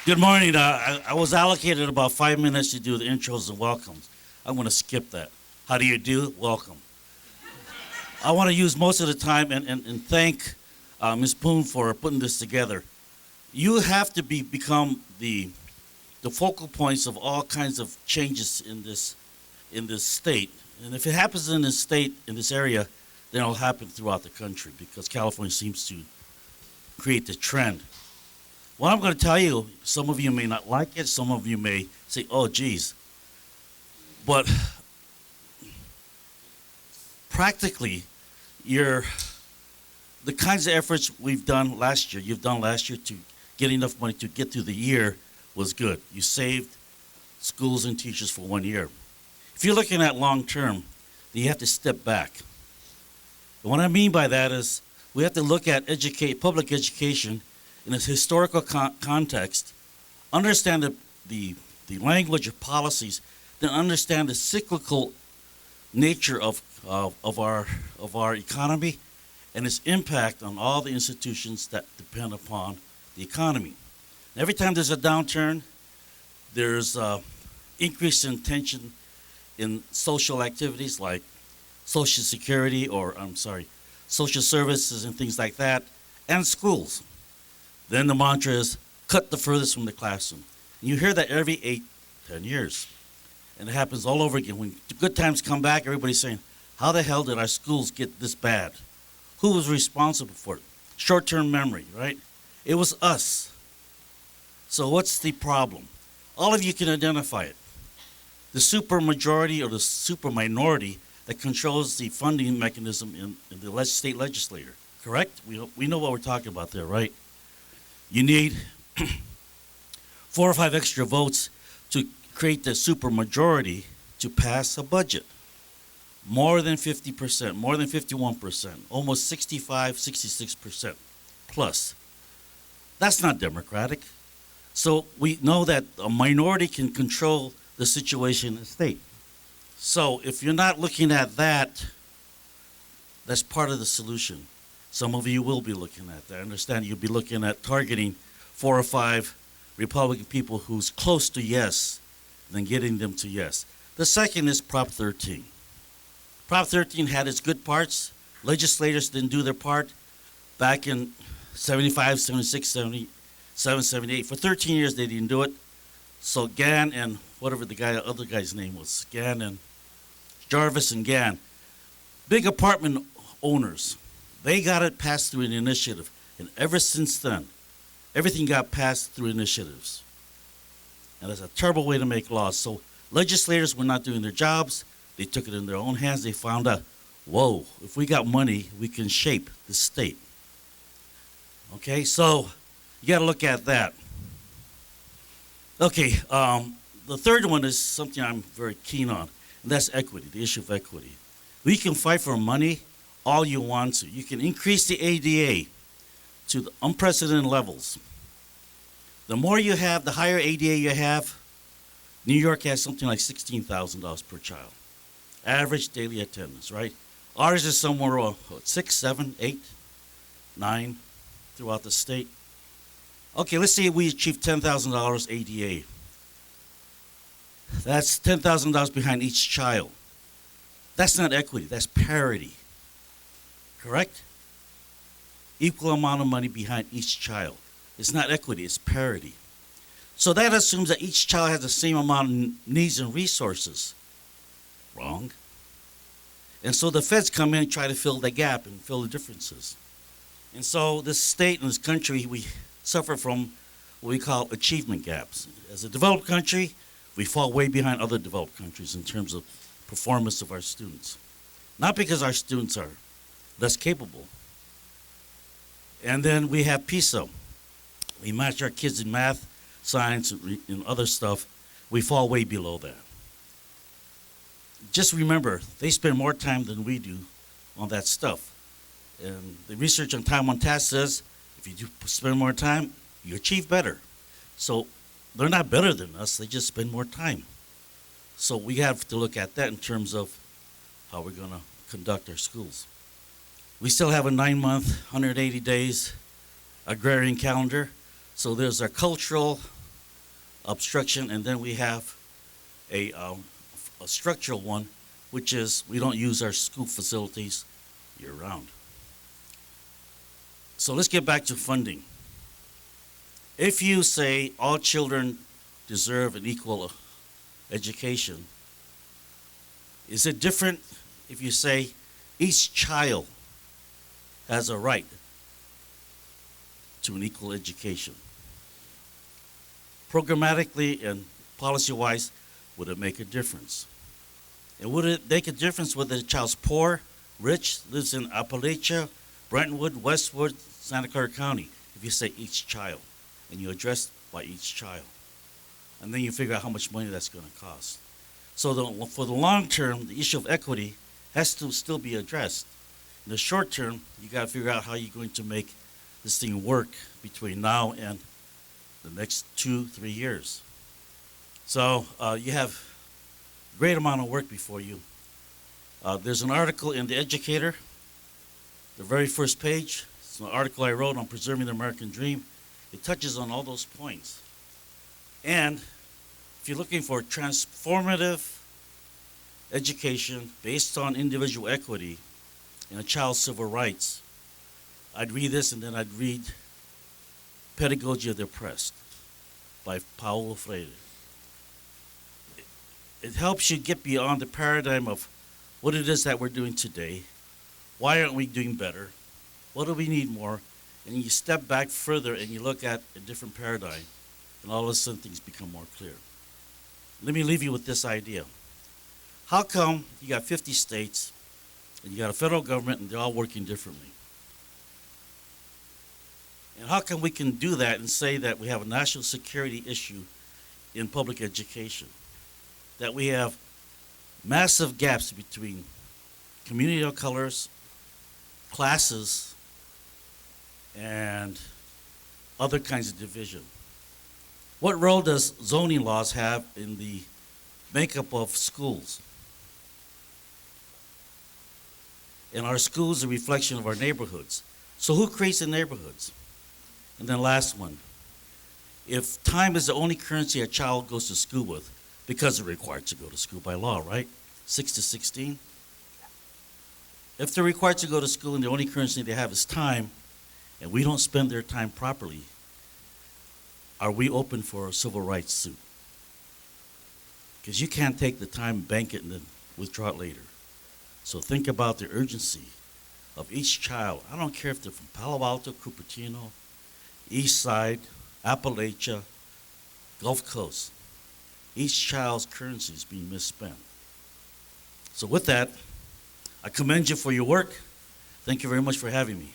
Good morning. I was allocated about 5 minutes to do the intros and welcomes. I'm going to skip that. How do you do? Welcome. I want to use most of the time and thank Ms. Poon for putting this together. You have to become the focal points of all kinds of changes in this state. And if it happens in this state, in this area, then it'll happen throughout the country because California seems to create the trend. What I'm going to tell you, some of you may not like it, some of you may say, oh, geez. But practically, the kinds of efforts you've done last year to get enough money to get through the year was good. You saved schools and teachers for 1 year. If you're looking at long term, then you have to step back. And what I mean by that is we have to look at public education in its historical context, understand the language of policies, then understand the cyclical nature of our economy and its impact on all the institutions that depend upon the economy. Every time there's a downturn, there's increase in tension in social activities like Social Security social services and things like that, and schools. Then the mantra is, cut the furthest from the classroom. And you hear that every 8, 10 years. And it happens all over again. When good times come back, everybody's saying, how the hell did our schools get this bad? Who was responsible for it? Short-term memory, right? It was us. So what's the problem? All of you can identify it. The super majority or the super minority that controls the funding mechanism in the state legislature, correct? We know what we're talking about there, right? You need 4 or 5 extra votes to create the super majority to pass a budget. More than 50%, more than 51%, almost 65, 66% plus. That's not democratic. So we know that a minority can control the situation in the state. So if you're not looking at that, that's part of the solution. Some of you will be looking at that. I understand you'll be looking at targeting 4 or 5 Republican people who's close to yes, then getting them to yes. The second is Prop 13. Prop 13 had its good parts. Legislators didn't do their part back in 75, 76, 77, 78. For 13 years, they didn't do it. So Gann and whatever other guy's name was, Gann and Jarvis and Gann, big apartment owners, they got it passed through an initiative. And ever since then, everything got passed through initiatives. And that's a terrible way to make laws. So legislators were not doing their jobs. They took it in their own hands. They found out, whoa, if we got money, we can shape the state. Okay, so you got to look at that. Okay, the third one is something I'm very keen on, and that's equity, the issue of equity. We can fight for money all you want to. You can increase the ADA to the unprecedented levels. The more you have, the higher ADA you have. New York has something like $16,000 per child. Average daily attendance, right? Ours is somewhere 6, 7, 8, 9 throughout the state. Okay, let's say we achieve $10,000 ADA. That's $10,000 behind each child. That's not equity, that's parity. Correct? Equal amount of money behind each child. It's not equity, it's parity. So that assumes that each child has the same amount of needs and resources. Wrong. And so the feds come in and try to fill the gap and fill the differences. And so this state and this country, we suffer from what we call achievement gaps. As a developed country, we fall way behind other developed countries in terms of performance of our students. Not because our students are less capable. And then we have PISA. We match our kids in math, science, and other stuff. We fall way below that. Just remember, they spend more time than we do on that stuff. And the research on time on task says if you do spend more time, you achieve better. So they're not better than us, they just spend more time. So we have to look at that in terms of how we're going to conduct our schools. We still have a 9-month, 180 days agrarian calendar. So there's our cultural obstruction, and then we have a structural one, which is we don't use our school facilities year-round. So let's get back to funding. If you say all children deserve an equal education, is it different if you say each child has a right to an equal education? Programmatically and policy-wise, would it make a difference? And would it make a difference whether the child's poor, rich, lives in Appalachia, Brentwood, Westwood, Santa Clara County, if you say each child and you address by each child? And then you figure out how much money that's going to cost. So for the long term, the issue of equity has to still be addressed. In the short term, you got to figure out how you're going to make this thing work between now and the next 2-3 years. So you have a great amount of work before you. There's an article in The Educator, the very first page. It's an article I wrote on preserving the American dream. It touches on all those points. And if you're looking for transformative education based on individual equity and a child's civil rights, I'd read this, and then I'd read Pedagogy of the Oppressed by Paulo Freire. It helps you get beyond the paradigm of what it is that we're doing today. Why aren't we doing better? What do we need more? And you step back further and you look at a different paradigm, and all of a sudden things become more clear. Let me leave you with this idea. How come you got 50 states and you got a federal government and they're all working differently? And how come we can do that and say that we have a national security issue in public education? That we have massive gaps between community of colors, classes, and other kinds of division? What role does zoning laws have in the makeup of schools? And our schools are a reflection of our neighborhoods. So who creates the neighborhoods? And then last one, if time is the only currency a child goes to school with, because they're required to go to school by law, right? 6 to 16. If they're required to go to school and the only currency they have is time, and we don't spend their time properly, are we open for a civil rights suit? Because you can't take the time, bank it, and then withdraw it later. So think about the urgency of each child. I don't care if they're from Palo Alto, Cupertino, East Side, Appalachia, Gulf Coast. Each child's currency is being misspent. So with that, I commend you for your work. Thank you very much for having me.